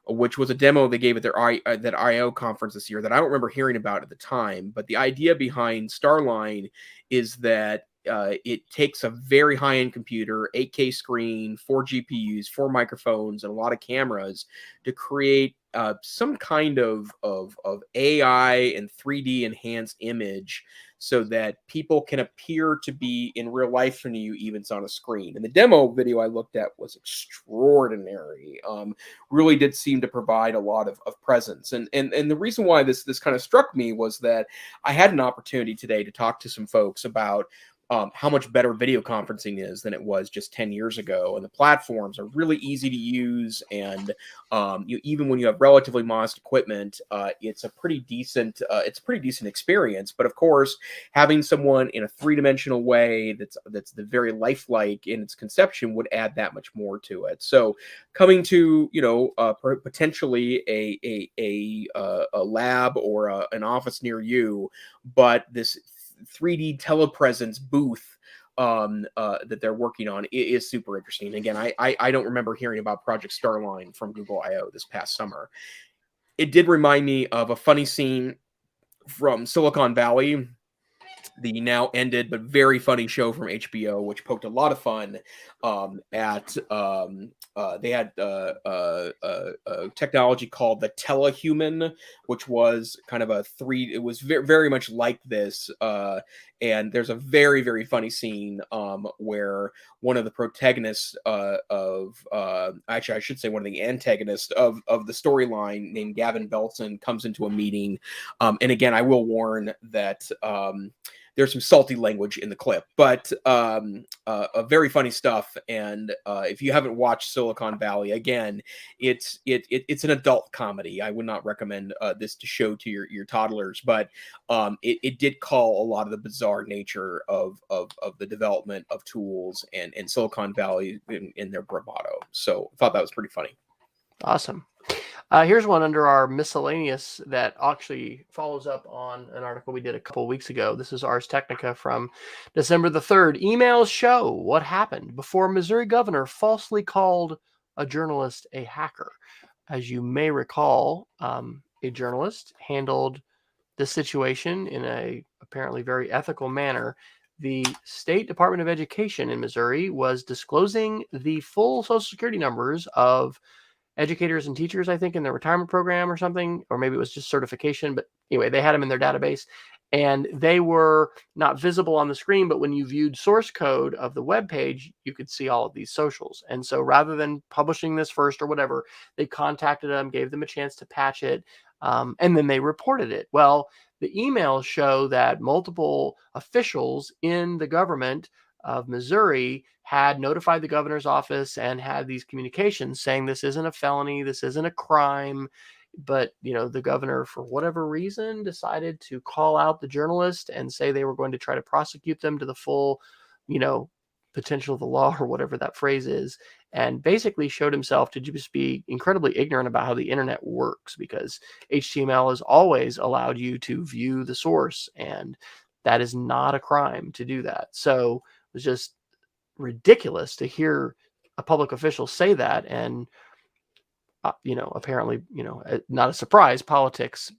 Which was a demo they gave at their that I/O conference this year that I don't remember hearing about at the time. But the idea behind Starline is that it takes a very high-end computer, 8K screen, 4 GPUs, 4 microphones, and a lot of cameras to create some kind of AI and 3D enhanced image so that people can appear to be in real life from you, even on a screen. And the demo video I looked at was extraordinary. Really did seem to provide a lot of presence. And the reason why this kind of struck me was that I had an opportunity today to talk to some folks about how much better video conferencing is than it was just 10 years ago. And the platforms are really easy to use. And even when you have relatively modest equipment, it's a pretty decent experience. But of course, having someone in a three-dimensional way that's the very lifelike in its conception would add that much more to it. So coming to potentially a lab or an office near you, but this 3D telepresence booth that they're working on is super interesting. Again, I don't remember hearing about Project Starline from Google I/O this past summer. It did remind me of a funny scene from Silicon Valley, the now ended but very funny show from HBO, which poked a lot of fun at they had technology called the telehuman, which was kind of it was very much like this. And there's a very, very funny scene where one of the protagonists actually, I should say one of the antagonists of the storyline, named Gavin Belson, comes into a meeting. And again, I will warn that there's some salty language in the clip, but very funny stuff. And if you haven't watched Silicon Valley, again, it's an adult comedy. I would not recommend this to show to your toddlers, but it did call a lot of the bizarre nature of the development of tools and Silicon Valley in their bravado. So I thought that was pretty funny. Awesome. Here's one under our miscellaneous that actually follows up on an article we did a couple weeks ago. This is Ars Technica from December the 3rd. Emails show what happened before Missouri governor falsely called a journalist a hacker. As you may recall, a journalist handled this situation in a apparently very ethical manner. The State Department of Education in Missouri was disclosing the full Social Security numbers of educators and teachers, I think, in their retirement program or something, or maybe it was just certification. But anyway, they had them in their database, and they were not visible on the screen. But when you viewed source code of the web page, you could see all of these socials. And so rather than publishing this first or whatever, they contacted them, gave them a chance to patch it, and then they reported it. Well, the emails show that multiple officials in the government of Missouri had notified the governor's office and had these communications saying this isn't a felony, this isn't a crime. But, the governor, for whatever reason, decided to call out the journalist and say they were going to try to prosecute them to the full, potential of the law, or whatever that phrase is, and basically showed himself to just be incredibly ignorant about how the internet works, because HTML has always allowed you to view the source, and that is not a crime to do that. So it was just ridiculous to hear a public official say that. And apparently, not a surprise, politics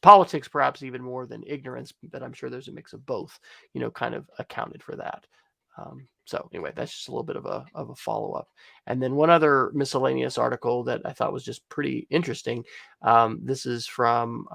perhaps even more than ignorance, but I'm sure there's a mix of both, kind of accounted for that. So anyway, that's just a little bit of a follow-up. And then one other miscellaneous article that I thought was just pretty interesting. This is from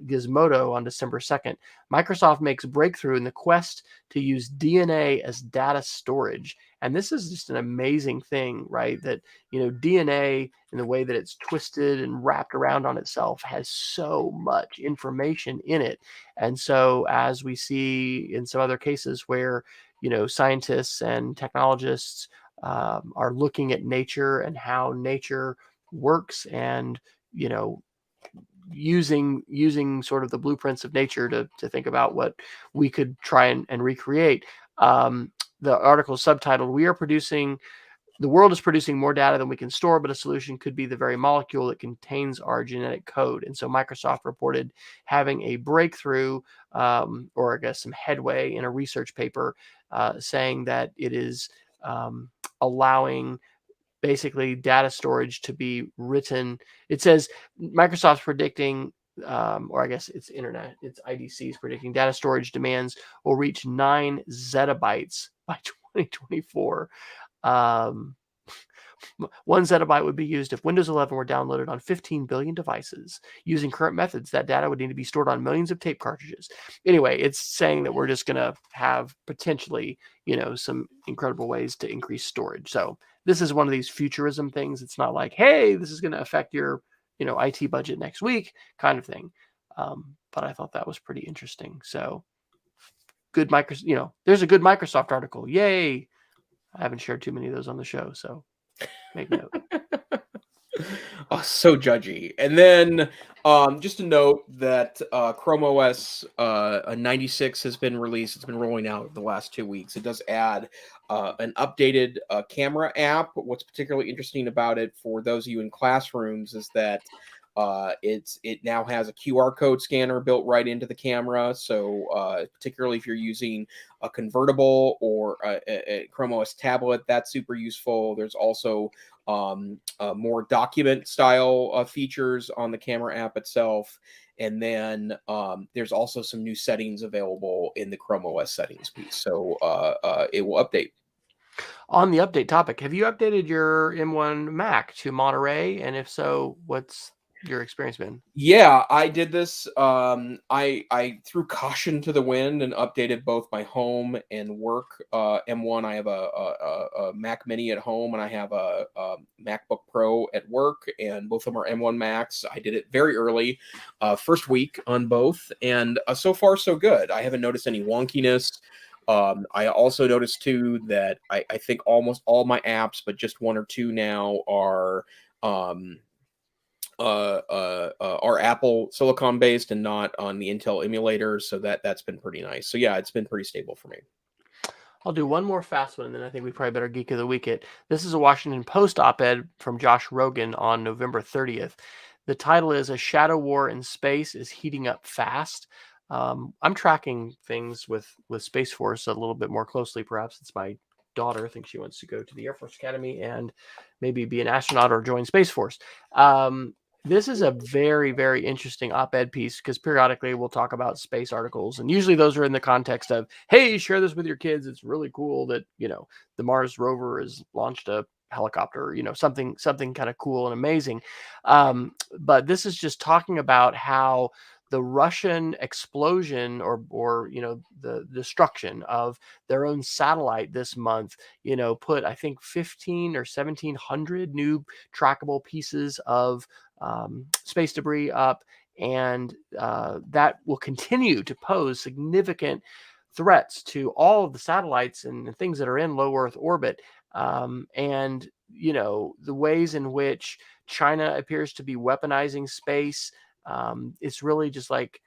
Gizmodo on December 2nd. Microsoft makes breakthrough in the quest to use DNA as data storage. And this is just an amazing thing, right? That, DNA, in the way that it's twisted and wrapped around on itself, has so much information in it. And so, as we see in some other cases where scientists and technologists are looking at nature and how nature works, and using sort of the blueprints of nature to think about what we could try and recreate. The article is subtitled, "We are producing The world is producing more data than we can store, but a solution could be the very molecule that contains our genetic code. And so Microsoft reported having a breakthrough, or I guess some headway in a research paper, saying that it is allowing basically data storage to be written. It says Microsoft's predicting, or I guess it's IDC is predicting data storage demands will reach 9 zettabytes by 2024. 1 zettabyte would be used if Windows 11 were downloaded on 15 billion devices. Using current methods, that data would need to be stored on millions of tape cartridges. Anyway, it's saying that we're just going to have potentially, some incredible ways to increase storage. So this is one of these futurism things. It's not like, hey, this is going to affect your, IT budget next week kind of thing. But I thought that was pretty interesting. So good Microsoft, there's a good Microsoft article. Yay. I haven't shared too many of those on the show, so make note. Oh, so judgy. And then just a note that Chrome OS 96 has been released. It's been rolling out the last 2 weeks. It does add an updated camera app. What's particularly interesting about it for those of you in classrooms is that it now has a QR code scanner built right into the camera. So particularly if you're using a convertible or a Chrome OS tablet, that's super useful. There's also more document style features on the camera app itself. And then there's also some new settings available in the Chrome OS settings piece. So it will update. On the update topic, have you updated your M1 Mac to Monterey? And if so, what's your experience been? Yeah, I did this. I threw caution to the wind and updated both my home and work M1. I have a Mac Mini at home, and I have a MacBook Pro at work, and both of them are M1 Macs. I did it very early, first week on both, and so far so good. I haven't noticed any wonkiness. I also noticed too that I think almost all my apps, but just one or two now are Apple Silicon based and not on the Intel emulator. So that's been pretty nice. So yeah, it's been pretty stable for me. I'll do one more fast one, and then I think we probably better Geek of the Week it. This is a Washington Post op-ed from Josh Rogan on November 30th. The title is "A Shadow War in Space is Heating Up Fast." I'm tracking things with Space Force a little bit more closely. Perhaps it's my daughter. I think she wants to go to the Air Force Academy and maybe be an astronaut or join Space Force. This is a very, very interesting op-ed piece because periodically we'll talk about space articles, and usually those are in the context of, hey, share this with your kids. It's really cool that, the Mars rover has launched a helicopter, something kind of cool and amazing. But this is just talking about how the Russian explosion or the destruction of their own satellite this month, put I think 15 or 1,700 new trackable pieces of space debris up, and that will continue to pose significant threats to all of the satellites and things that are in low Earth orbit. And the ways in which China appears to be weaponizing space. It's really just like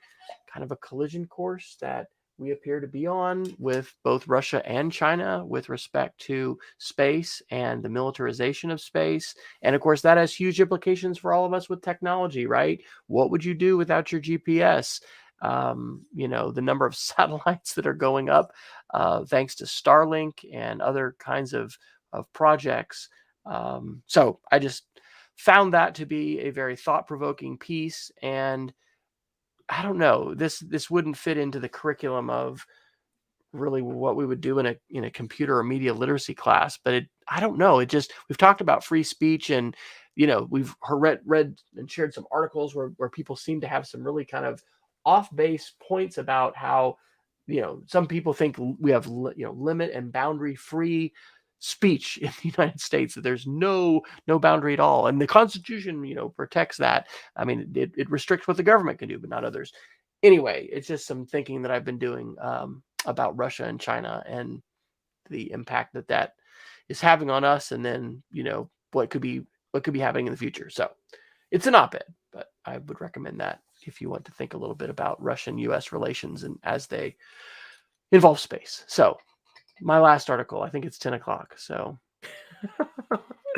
kind of a collision course that we appear to be on with both Russia and China with respect to space and the militarization of space. And of course, that has huge implications for all of us with technology, right? What would you do without your GPS? The number of satellites that are going up thanks to Starlink and other kinds of projects. So I just found that to be a very thought-provoking piece, and I don't know, this wouldn't fit into the curriculum of really what we would do in a computer or media literacy class, but I don't know, we've talked about free speech, and we've read and shared some articles where people seem to have some really kind of off-base points about how some people think we have limit and boundary free speech in the United States, that there's no boundary at all, and the Constitution protects that. I mean, it restricts what the government can do but not others. Anyway, it's just some thinking that I've been doing about Russia and China and the impact that is having on us, and then what could be happening in the future. So it's an op-ed, but I would recommend that if you want to think a little bit about Russian-US relations and as they involve space. So my last article, I think it's 10 o'clock. So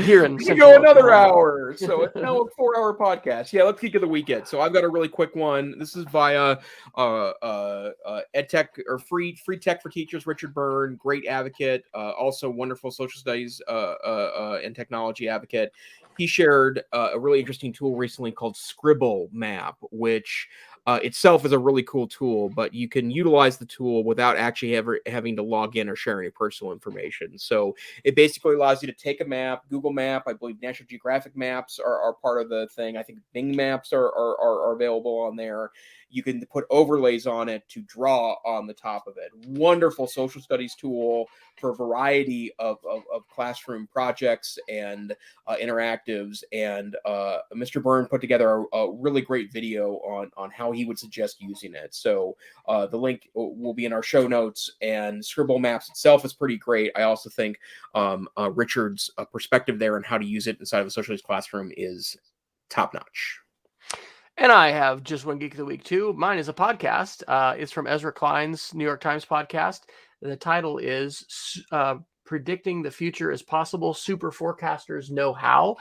Here in We can Central go another Oklahoma. hour. So it's now a 4-hour podcast. Yeah, let's geek of the weekend. So I've got a really quick one. This is via EdTech or free tech for teachers. Richard Byrne, great advocate, also wonderful social studies and technology advocate. He shared a really interesting tool recently called Scribble Map, which itself is a really cool tool, but you can utilize the tool without actually ever having to log in or share any personal information. So it basically allows you to take a map, Google Map, I believe National Geographic maps are part of the thing. I think Bing maps are available on there. You can put overlays on it to draw on the top of it. Wonderful social studies tool for a variety of classroom projects and interactives. And Mr. Byrne put together a really great video on how he would suggest using it. So the link will be in our show notes, and Scribble Maps itself is pretty great. I also think Richard's perspective there on how to use it inside of a socialist classroom is top notch. And I have just one Geek of the Week, too. Mine is a podcast. It's from Ezra Klein's New York Times podcast. The title is Predicting the Future is Possible, Super Forecasters Know How.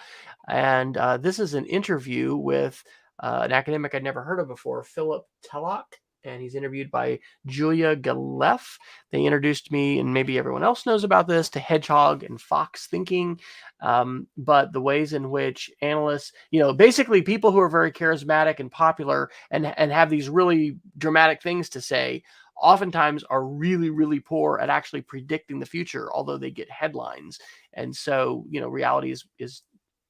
And this is an interview with an academic I'd never heard of before, Philip Tellock. And he's interviewed by Julia Galef. They introduced me, and maybe everyone else knows about this, to hedgehog and fox thinking. But the ways in which analysts, basically people who are very charismatic and popular and have these really dramatic things to say, oftentimes are really, really poor at actually predicting the future, although they get headlines. And so, reality is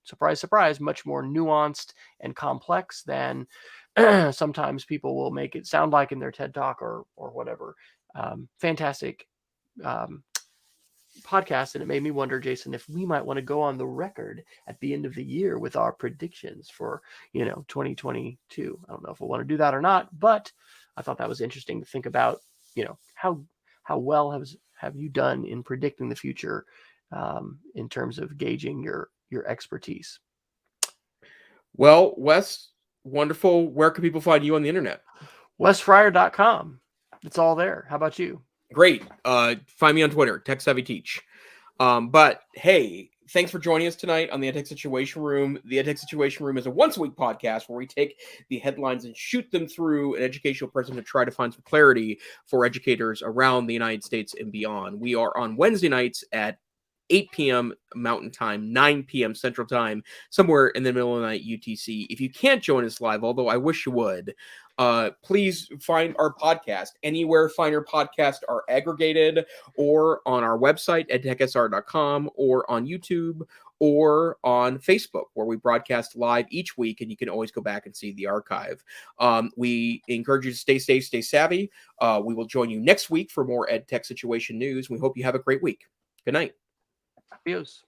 surprise, surprise, much more nuanced and complex than sometimes people will make it sound like in their TED Talk or whatever. Fantastic podcast. And it made me wonder, Jason, if we might want to go on the record at the end of the year with our predictions for, 2022. I don't know if we'll want to do that or not, but I thought that was interesting to think about, how well have you done in predicting the future in terms of gauging your expertise? Well, Wes, wonderful. Where can people find you on the internet? WesFryer.com. It's all there. How about you? Great. Find me on Twitter, TechSavvyTeach. But hey, thanks for joining us tonight on the EdTech Situation Room. The EdTech Situation Room is a once-a-week podcast where we take the headlines and shoot them through an educational prism to try to find some clarity for educators around the United States and beyond. We are on Wednesday nights at 8 p.m. Mountain Time, 9 p.m. Central Time, somewhere in the middle of the night UTC. If you can't join us live, although I wish you would, please find our podcast anywhere finer podcasts are aggregated, or on our website, edtechsr.com, or on YouTube, or on Facebook, where we broadcast live each week, and you can always go back and see the archive. We encourage you to stay safe, stay savvy. We will join you next week for more EdTech Situation news. We hope you have a great week. Good night. Adios.